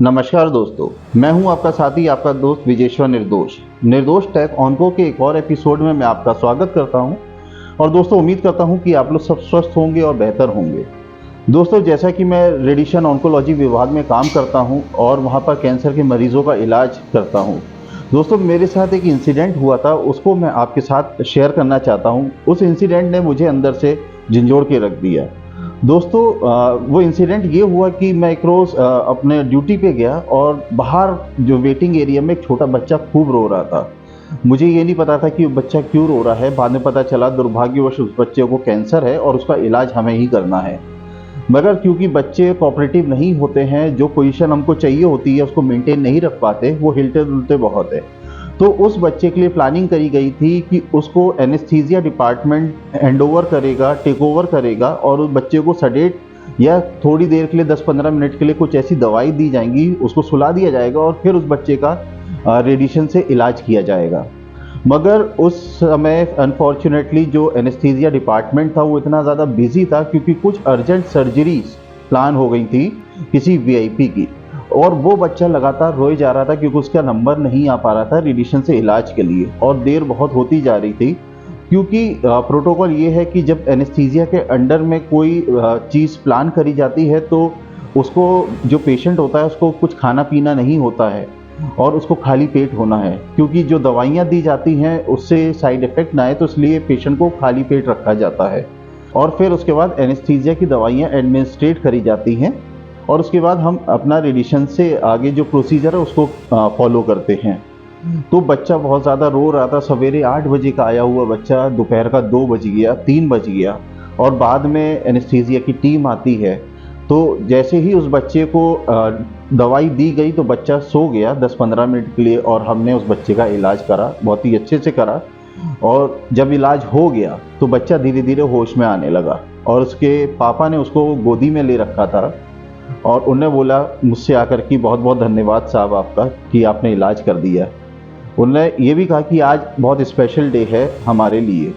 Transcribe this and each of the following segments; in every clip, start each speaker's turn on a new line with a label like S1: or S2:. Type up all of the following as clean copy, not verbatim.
S1: नमस्कार दोस्तों, मैं हूं आपका साथी, आपका दोस्त विजेश्वर निर्दोष। निर्दोष टेक ऑनको के एक और एपिसोड में मैं आपका स्वागत करता हूं। और दोस्तों, उम्मीद करता हूं कि आप लोग सब स्वस्थ होंगे और बेहतर होंगे। दोस्तों, जैसा कि मैं रेडिएशन ऑन्कोलॉजी विभाग में काम करता हूं और वहां पर कैंसर के मरीजों का इलाज करता हूं। दोस्तों, मेरे साथ एक इंसिडेंट हुआ था, उसको मैं आपके साथ शेयर करना चाहता हूं। उस इंसिडेंट ने मुझे अंदर से झंझोड़ के रख दिया। दोस्तों, वो इंसिडेंट ये हुआ कि मैं एक रोज़ अपने ड्यूटी पे गया और बाहर जो वेटिंग एरिया में एक छोटा बच्चा खूब रो रहा था। मुझे ये नहीं पता था कि वो बच्चा क्यों रो रहा है। बाद में पता चला दुर्भाग्यवश उस बच्चे को कैंसर है और उसका इलाज हमें ही करना है। मगर क्योंकि बच्चे कोऑपरेटिव नहीं होते हैं, जो पोजीशन हमको चाहिए होती है उसको मेंटेन नहीं रख पाते, वो हिलते-डुलते बहुत है। तो उस बच्चे के लिए प्लानिंग करी गई थी कि उसको एनेस्थीसिया डिपार्टमेंट हैंडओवर करेगा, टेक ओवर करेगा और उस बच्चे को सेडेट या थोड़ी देर के लिए 10-15 मिनट के लिए कुछ ऐसी दवाई दी जाएंगी, उसको सुला दिया जाएगा और फिर उस बच्चे का रेडिएशन से इलाज किया जाएगा। मगर उस समय अनफॉर्चुनेटली जो एनेस्थीसिया डिपार्टमेंट था वो इतना ज़्यादा बिजी था क्योंकि कुछ अर्जेंट सर्जरीज प्लान हो गई थी किसी वीआईपी की। और वो बच्चा लगातार रोए जा रहा था क्योंकि उसका नंबर नहीं आ पा रहा था रेडिएशन से इलाज के लिए, और देर बहुत होती जा रही थी। क्योंकि प्रोटोकॉल ये है कि जब एनेस्थीसिया के अंडर में कोई चीज़ प्लान करी जाती है तो उसको, जो पेशेंट होता है उसको कुछ खाना पीना नहीं होता है और उसको खाली पेट होना है, क्योंकि जो दवाइयाँ दी जाती हैं उससे साइड इफ़ेक्ट ना आए, तो इसलिए पेशेंट को खाली पेट रखा जाता है। और फिर उसके बाद एनेस्थीसिया की दवाइयाँ एडमिनिस्ट्रेट करी जाती हैं और उसके बाद हम अपना रेडिएशन से आगे जो प्रोसीजर है उसको फॉलो करते हैं। तो बच्चा बहुत ज़्यादा रो रहा था। सवेरे 8 बजे का आया हुआ बच्चा दोपहर का 2 बज गया, 3 बज गया और बाद में एनेस्थीसिया की टीम आती है। तो जैसे ही उस बच्चे को दवाई दी गई तो बच्चा सो गया 10-15 मिनट के लिए और हमने उस बच्चे का इलाज करा, बहुत ही अच्छे से करा। और जब इलाज हो गया तो बच्चा धीरे धीरे होश में आने लगा और उसके पापा ने उसको गोदी में ले रखा था और उन्हें बोला मुझसे आकर कि बहुत बहुत धन्यवाद साहब आपका कि आपने इलाज कर दिया। उन्होंने ये भी कहा कि आज बहुत स्पेशल डे है हमारे लिए।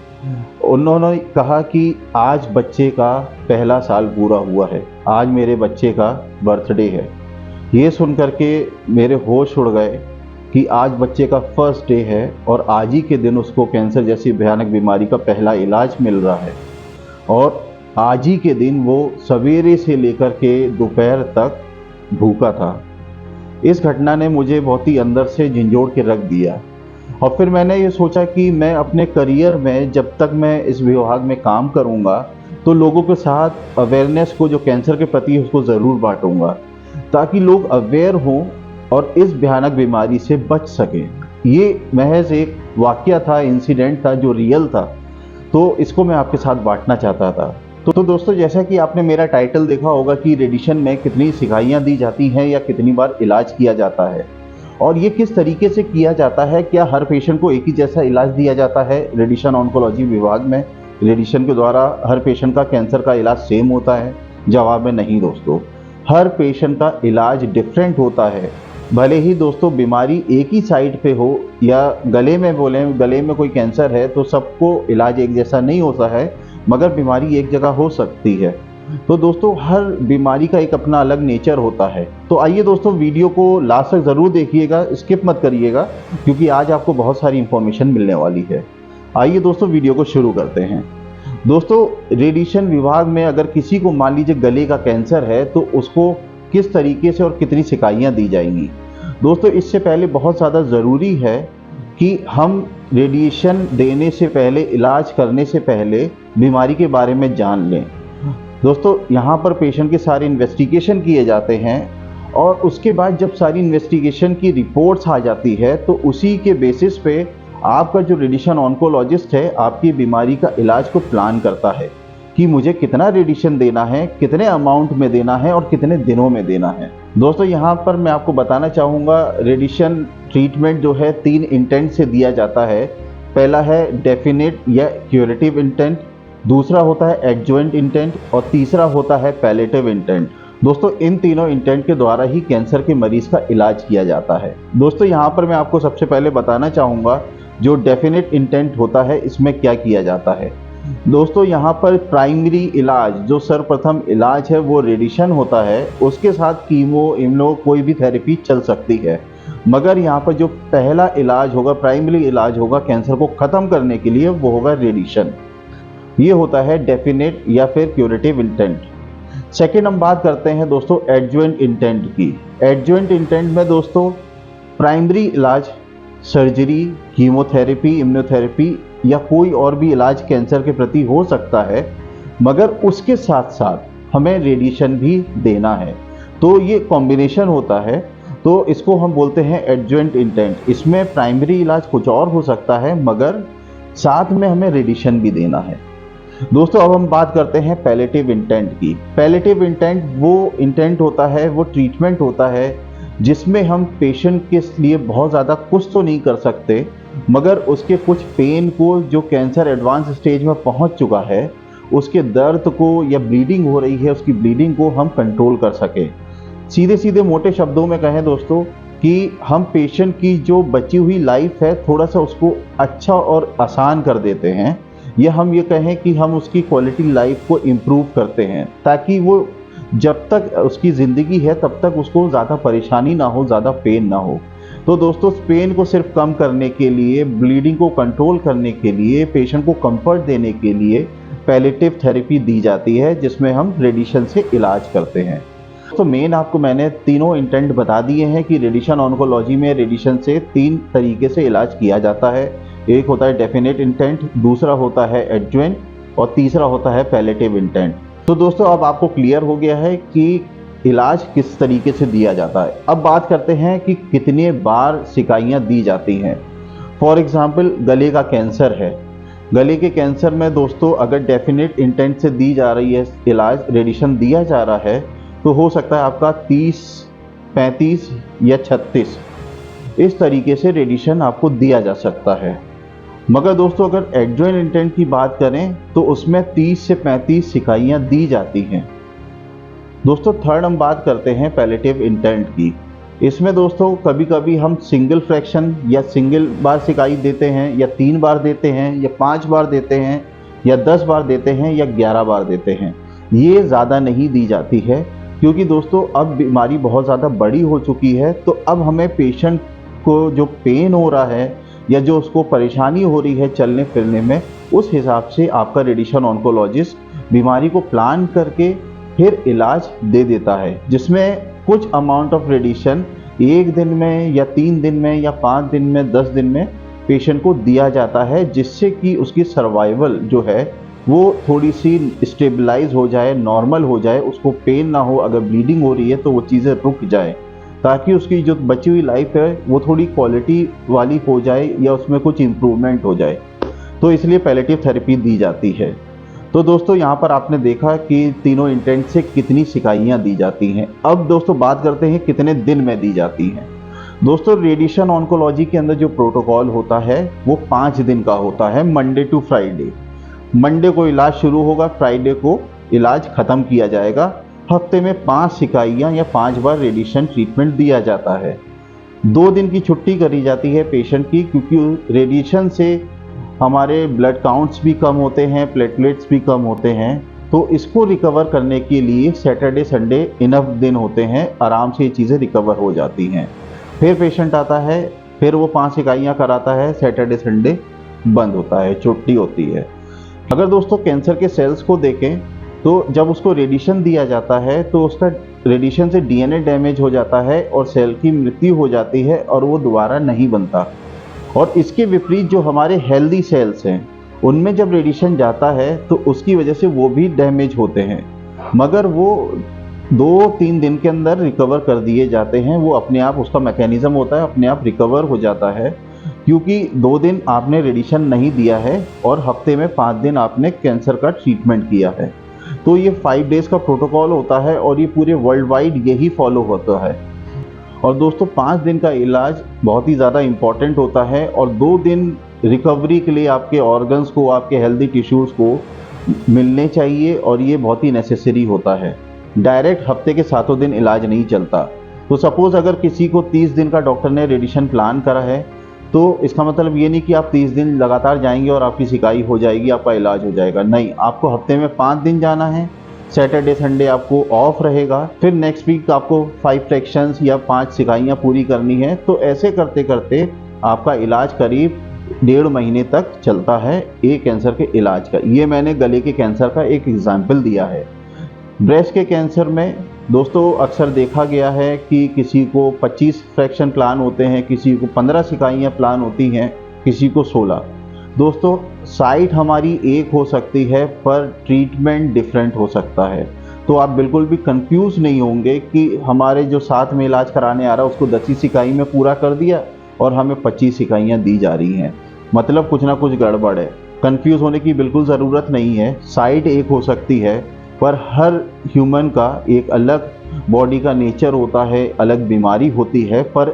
S1: उन्होंने कहा कि आज बच्चे का पहला साल पूरा हुआ है, आज मेरे बच्चे का बर्थडे है। ये सुन कर के मेरे होश उड़ गए कि आज बच्चे का फर्स्ट डे है और आज ही के दिन उसको कैंसर जैसी भयानक बीमारी का पहला इलाज मिल रहा है। और आज ही के दिन वो सवेरे से लेकर के दोपहर तक भूखा था। इस घटना ने मुझे बहुत ही अंदर से झंझोड़ के रख दिया। और फिर मैंने ये सोचा कि मैं अपने करियर में जब तक मैं इस विभाग में काम करूंगा तो लोगों के साथ अवेयरनेस को, जो कैंसर के प्रति, उसको ज़रूर बांटूंगा ताकि लोग अवेयर हों और इस भयानक बीमारी से बच सकें। ये महज एक वाकया था, इंसिडेंट था जो रियल था, तो इसको मैं आपके साथ बांटना चाहता था। तो दोस्तों, जैसा कि आपने मेरा टाइटल देखा होगा कि रेडिएशन में कितनी सिकाइयाँ दी जाती हैं या कितनी बार इलाज किया जाता है और ये किस तरीके से किया जाता है। क्या हर पेशेंट को एक ही जैसा इलाज दिया जाता है रेडिएशन ऑन्कोलॉजी विभाग में? रेडिएशन के द्वारा हर पेशेंट का कैंसर का इलाज सेम होता है? जवाब है नहीं दोस्तों, हर पेशेंट का इलाज डिफरेंट होता है। भले ही दोस्तों बीमारी एक ही साइड पे हो या गले में बोलें, गले में कोई कैंसर है तो सबको इलाज एक जैसा नहीं होता है, मगर बीमारी एक जगह हो सकती है। तो दोस्तों, हर बीमारी का एक अपना अलग नेचर होता है। तो आइए दोस्तों, वीडियो को लास्ट तक ज़रूर देखिएगा, स्किप मत करिएगा, क्योंकि आज आपको बहुत सारी इंफॉर्मेशन मिलने वाली है। आइए दोस्तों, वीडियो को शुरू करते हैं। दोस्तों, रेडिएशन विभाग में अगर किसी को मान लीजिए गले का कैंसर है तो उसको किस तरीके से और कितनी सिकाइयाँ दी जाएंगी। दोस्तों, इससे पहले बहुत ज़्यादा ज़रूरी है कि हम रेडिएशन देने से पहले, इलाज करने से पहले बीमारी के बारे में जान लें। दोस्तों, यहाँ पर पेशेंट के सारे इन्वेस्टिगेशन किए जाते हैं और उसके बाद जब सारी इन्वेस्टिगेशन की रिपोर्ट्स आ जाती है तो उसी के बेसिस पे आपका जो रेडिएशन ऑन्कोलॉजिस्ट है आपकी बीमारी का इलाज को प्लान करता है कि मुझे कितना रेडिएशन देना है, कितने अमाउंट में देना है और कितने दिनों में देना है। दोस्तों, यहाँ पर मैं आपको बताना चाहूँगा, रेडिएशन ट्रीटमेंट जो है 3 इंटेंट से दिया जाता है। पहला है डेफिनेट या क्यूरेटिव इंटेंट, दूसरा होता है एडजुवेंट इंटेंट और तीसरा होता है पैलेटिव इंटेंट। दोस्तों, इन तीनों इंटेंट के द्वारा ही कैंसर के मरीज का इलाज किया जाता है। दोस्तों, यहाँ पर मैं आपको सबसे पहले बताना चाहूँगा जो डेफिनेट इंटेंट होता है इसमें क्या किया जाता है। दोस्तों यहाँ पर प्राइमरी इलाज जो सर्वप्रथम इलाज है वो रेडिएशन होता है, उसके साथ कीमो इम्यूनो कोई भी थेरेपी चल सकती है। मगर यहाँ पर जो पहला इलाज होगा, प्राइमरी इलाज होगा कैंसर को ख़त्म करने के लिए, वो होगा रेडिएशन। ये होता है डेफिनेट या फिर क्यूरेटिव इंटेंट। सेकेंड हम बात करते हैं दोस्तों एडजुवेंट इंटेंट की। एडजुवेंट इंटेंट में दोस्तों प्राइमरी इलाज सर्जरी, कीमोथेरेपी, इम्यूनोथेरेपी या कोई और भी इलाज कैंसर के प्रति हो सकता है, मगर उसके साथ साथ हमें रेडिएशन भी देना है। तो ये कॉम्बिनेशन होता है, तो इसको हम बोलते हैं एडजुवेंट इंटेंट। इसमें प्राइमरी इलाज कुछ और हो सकता है, मगर साथ में हमें रेडिएशन भी देना है। दोस्तों अब हम बात करते हैं पैलेटिव इंटेंट की। पैलेटिव इंटेंट वो इंटेंट होता है, वो ट्रीटमेंट होता है जिसमें हम पेशेंट के लिए बहुत ज़्यादा कुछ तो नहीं कर सकते, मगर उसके कुछ पेन को, जो कैंसर एडवांस स्टेज में पहुंच चुका है, उसके दर्द को या ब्लीडिंग हो रही है उसकी ब्लीडिंग को हम कंट्रोल कर सकें। सीधे सीधे मोटे शब्दों में कहें दोस्तों कि हम पेशेंट की जो बची हुई लाइफ है थोड़ा सा उसको अच्छा और आसान कर देते हैं, या हम ये कहें कि हम उसकी क्वालिटी लाइफ को इम्प्रूव करते हैं, ताकि वो जब तक उसकी ज़िंदगी है तब तक उसको ज़्यादा परेशानी ना हो, ज़्यादा पेन ना हो। तो दोस्तों पेन को सिर्फ कम करने के लिए, ब्लीडिंग को कंट्रोल करने के लिए, पेशेंट को कंफर्ट देने के लिए पैलेटिव थेरेपी दी जाती है, जिसमें हम रेडिएशन से इलाज करते हैं। तो मेन आपको मैंने तीनों इंटेंट बता दिए हैं कि रेडिएशन ऑन्कोलॉजी में रेडिएशन से 3 तरीके से इलाज किया जाता है। एक होता है डेफिनेट इंटेंट, दूसरा होता है एडजुवेंट और तीसरा होता है पैलेटिव इंटेंट। तो दोस्तों अब आपको क्लियर हो गया है कि इलाज किस तरीके से दिया जाता है। अब बात करते हैं कि कितने बार सिकाइयाँ दी जाती हैं। फॉर एग्जाम्पल गले का कैंसर है, गले के कैंसर में दोस्तों अगर डेफिनेट इंटेंट से दी जा रही है इलाज, रेडिएशन दिया जा रहा है, तो हो सकता है आपका 30, 35 या 36 इस तरीके से रेडिएशन आपको दिया जा सकता है। मगर दोस्तों अगर एडजुवेंट इंटेंट की बात करें तो उसमें 30 से 35 सिकाइयाँ दी जाती हैं। दोस्तों थर्ड हम बात करते हैं पैलेटिव इंटेंट की। इसमें दोस्तों कभी कभी हम सिंगल फ्रैक्शन या सिंगल बार सिकाई देते हैं, या 3 बार देते हैं, या 5 बार देते हैं, या 10 बार देते हैं, या 11 बार देते हैं। ये ज़्यादा नहीं दी जाती है, क्योंकि दोस्तों अब बीमारी बहुत ज़्यादा बड़ी हो चुकी है। तो अब हमें पेशेंट को जो पेन हो रहा है या जो उसको परेशानी हो रही है चलने फिरने में, उस हिसाब से आपका रेडिएशन ऑन्कोलॉजिस्ट बीमारी को प्लान करके फिर इलाज दे देता है, जिसमें कुछ अमाउंट ऑफ रेडिएशन 1 दिन में या 3 दिन में या 5 दिन में 10 दिन में पेशेंट को दिया जाता है, जिससे कि उसकी सर्वाइवल जो है वो थोड़ी सी स्टेबलाइज हो जाए, नॉर्मल हो जाए, उसको पेन ना हो, अगर ब्लीडिंग हो रही है तो वो चीज़ें रुक जाए, ताकि उसकी जो बची हुई लाइफ है वो थोड़ी क्वालिटी वाली हो जाए या उसमें कुछ इम्प्रूवमेंट हो जाए। तो इसलिए पैलेटिव थेरेपी दी जाती है। तो दोस्तों यहाँ पर आपने देखा कि तीनों इंटेंट से कितनी सिकाइयाँ दी जाती हैं। अब दोस्तों बात करते हैं कितने दिन में दी जाती हैं। दोस्तों रेडिएशन ऑन्कोलॉजी के अंदर जो प्रोटोकॉल होता है वो 5 दिन का होता है, मंडे टू फ्राइडे। मंडे को इलाज शुरू होगा, फ्राइडे को इलाज ख़त्म किया जाएगा। हफ्ते में 5 सिकाइयाँ या 5 बार रेडिएशन ट्रीटमेंट दिया जाता है। 2 दिन की छुट्टी करी जाती है पेशेंट की, क्योंकि रेडिएशन से हमारे ब्लड काउंट्स भी कम होते हैं, प्लेटलेट्स भी कम होते हैं। तो इसको रिकवर करने के लिए सैटरडे संडे इनफ दिन होते हैं, आराम से ये चीज़ें रिकवर हो जाती हैं। फिर पेशेंट आता है, फिर वो 5 इकाइयाँ कराता है, सैटरडे संडे बंद होता है, छुट्टी होती है। अगर दोस्तों कैंसर के सेल्स को देखें तो जब उसको रेडिएशन दिया जाता है तो उसका रेडिएशन से डीएनए डैमेज हो जाता है और सेल की मृत्यु हो जाती है और वो दोबारा नहीं बनता। और इसके विपरीत जो हमारे हेल्दी सेल्स हैं उनमें जब रेडिएशन जाता है तो उसकी वजह से वो भी डैमेज होते हैं, मगर वो 2-3 दिन के अंदर रिकवर कर दिए जाते हैं। वो अपने आप, उसका मैकेनिज्म होता है, अपने आप रिकवर हो जाता है, क्योंकि 2 दिन आपने रेडिएशन नहीं दिया है और हफ्ते में 5 दिन आपने कैंसर का ट्रीटमेंट किया है। तो ये 5 डेज़ का प्रोटोकॉल होता है और ये पूरे वर्ल्ड वाइड यही फॉलो होता है। और दोस्तों 5 दिन का इलाज बहुत ही ज़्यादा इम्पॉर्टेंट होता है और 2 दिन रिकवरी के लिए आपके ऑर्गन्स को, आपके हेल्दी टिश्यूज़ को मिलने चाहिए और ये बहुत ही नेसेसरी होता है। डायरेक्ट हफ्ते के 7 दिन इलाज नहीं चलता। तो सपोज़ अगर किसी को 30 दिन का डॉक्टर ने रेडिएशन प्लान करा है तो इसका मतलब ये नहीं कि आप 30 दिन लगातार जाएंगे और आपकी सिकाई हो जाएगी, आपका इलाज हो जाएगा। नहीं, आपको हफ्ते में 5 दिन जाना है, सैटरडे संडे आपको ऑफ रहेगा, फिर नेक्स्ट वीक आपको 5 फ्रैक्शंस या 5 सिकाइयाँ पूरी करनी है। तो ऐसे करते करते आपका इलाज करीब 1.5 महीने तक चलता है एक कैंसर के इलाज का। ये मैंने गले के कैंसर का एक एग्जाम्पल दिया है। ब्रेस्ट के कैंसर में दोस्तों अक्सर देखा गया है कि किसी को 25 फ्रैक्शन प्लान होते हैं, किसी को 15 सिकाइयाँ प्लान होती हैं, किसी को 16। दोस्तों साइट हमारी एक हो सकती है पर ट्रीटमेंट डिफरेंट हो सकता है। तो आप बिल्कुल भी कंफ्यूज नहीं होंगे कि हमारे जो साथ में इलाज कराने आ रहा है उसको 10 ही सिकाई में पूरा कर दिया और हमें 25 सिकाइयाँ दी जा रही हैं, मतलब कुछ ना कुछ गड़बड़ है। कंफ्यूज होने की बिल्कुल ज़रूरत नहीं है। साइट एक हो सकती है पर हर ह्यूमन का एक अलग बॉडी का नेचर होता है, अलग बीमारी होती है, पर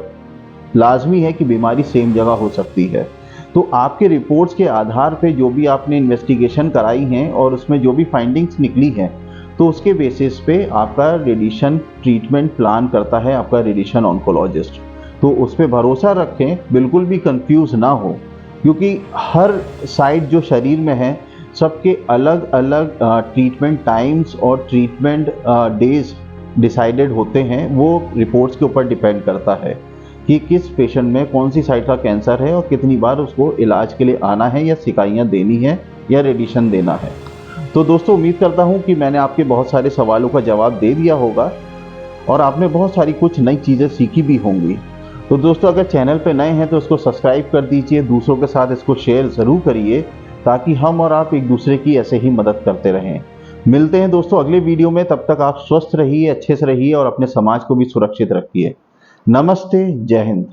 S1: लाजमी है कि बीमारी सेम जगह हो सकती है। तो आपके रिपोर्ट्स के आधार पे जो भी आपने इन्वेस्टिगेशन कराई हैं और उसमें जो भी फाइंडिंग्स निकली हैं, तो उसके बेसिस पे आपका रेडिएशन ट्रीटमेंट प्लान करता है आपका रेडिएशन ऑन्कोलॉजिस्ट। तो उस पर भरोसा रखें, बिल्कुल भी कंफ्यूज ना हो, क्योंकि हर साइट जो शरीर में है सबके अलग अलग ट्रीटमेंट टाइम्स और ट्रीटमेंट डेज डिसाइडेड होते हैं। वो रिपोर्ट्स के ऊपर डिपेंड करता है कि किस पेशेंट में कौन सी साइट का कैंसर है और कितनी बार उसको इलाज के लिए आना है या सिकाइयाँ देनी है या रेडिएशन देना है। तो दोस्तों उम्मीद करता हूँ कि मैंने आपके बहुत सारे सवालों का जवाब दे दिया होगा और आपने बहुत सारी कुछ नई चीज़ें सीखी भी होंगी। तो दोस्तों अगर चैनल पे नए हैं तो इसको सब्सक्राइब कर दीजिए, दूसरों के साथ इसको शेयर ज़रूर करिए ताकि हम और आप एक दूसरे की ऐसे ही मदद करते रहें। मिलते हैं दोस्तों अगले वीडियो में, तब तक आप स्वस्थ रहिए, अच्छे से रहिए और अपने समाज को भी सुरक्षित रखिए। नमस्ते, जय हिंद।